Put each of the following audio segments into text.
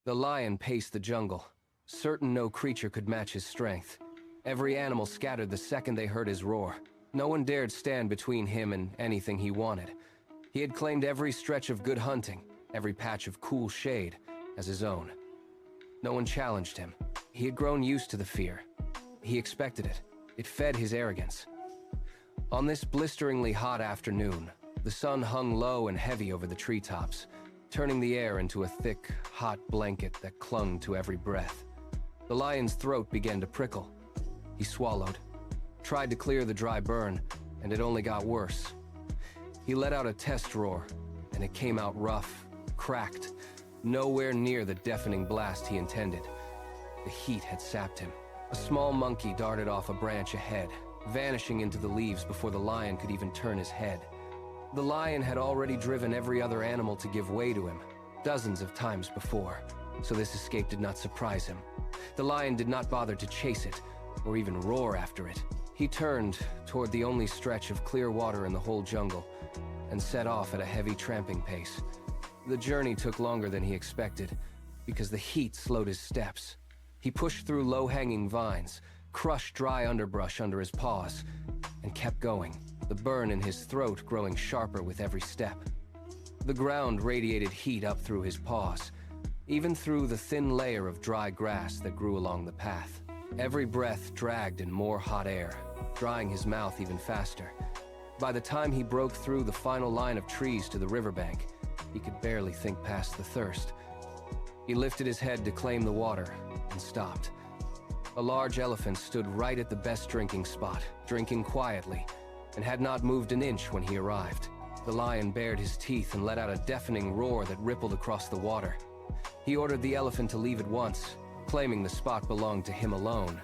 The lion paced the jungle, certain no creature could match his strength. Every animal scattered the second they heard his roar. No one dared stand between him and anything he wanted. He had claimed every stretch of good hunting, every patch of cool shade, as his own. No one challenged him. He had grown used to the fear. He expected it. It fed his arrogance. On this blisteringly hot afternoon, the sun hung low and heavy over the treetops, turning the air into a thick, hot blanket that clung to every breath. The lion's throat began to prickle. He swallowed, tried to clear the dry burn, and it only got worse. He let out a test roar, and it came out rough, cracked, nowhere near the deafening blast he intended. The heat had sapped him. A small monkey darted off a branch ahead, vanishing into the leaves before the lion could even turn his head. The lion had already driven every other animal to give way to him, dozens of times before, so this escape did not surprise him. The lion did not bother to chase it, or even roar after it. He turned toward the only stretch of clear water in the whole jungle, and set off at a heavy tramping pace. The journey took longer than he expected, because the heat slowed his steps. He pushed through low-hanging vines, crushed dry underbrush under his paws, and kept going, the burn in his throat growing sharper with every step. The ground radiated heat up through his paws, even through the thin layer of dry grass that grew along the path. Every breath dragged in more hot air, drying his mouth even faster. By the time he broke through the final line of trees to the riverbank, he could barely think past the thirst. He lifted his head to claim the water, and stopped. A large elephant stood right at the best drinking spot, drinking quietly, and had not moved an inch when he arrived. The lion bared his teeth and let out a deafening roar that rippled across the water. He ordered the elephant to leave at once, claiming the spot belonged to him alone.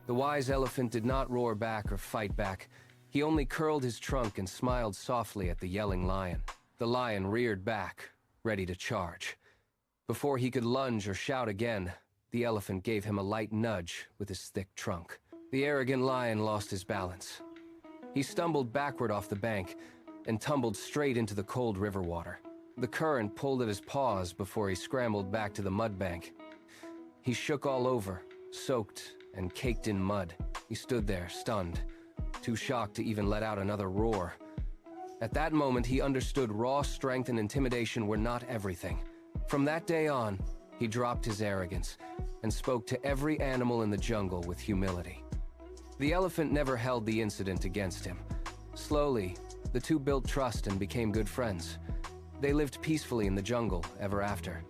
The wise elephant did not roar back or fight back. He only curled his trunk and smiled softly at the yelling lion. The lion reared back, ready to charge. Before he could lunge or shout again, the elephant gave him a light nudge with his thick trunk. The arrogant lion lost his balance. He stumbled backward off the bank and tumbled straight into the cold river water. The current pulled at his paws before he scrambled back to the mud bank. He shook all over, soaked and caked in mud. He stood there, stunned, too shocked to even let out another roar. At that moment, he understood raw strength and intimidation were not everything. From that day on, he dropped his arrogance and spoke to every animal in the jungle with humility. The elephant never held the incident against him. Slowly, the two built trust and became good friends. They lived peacefully in the jungle ever after.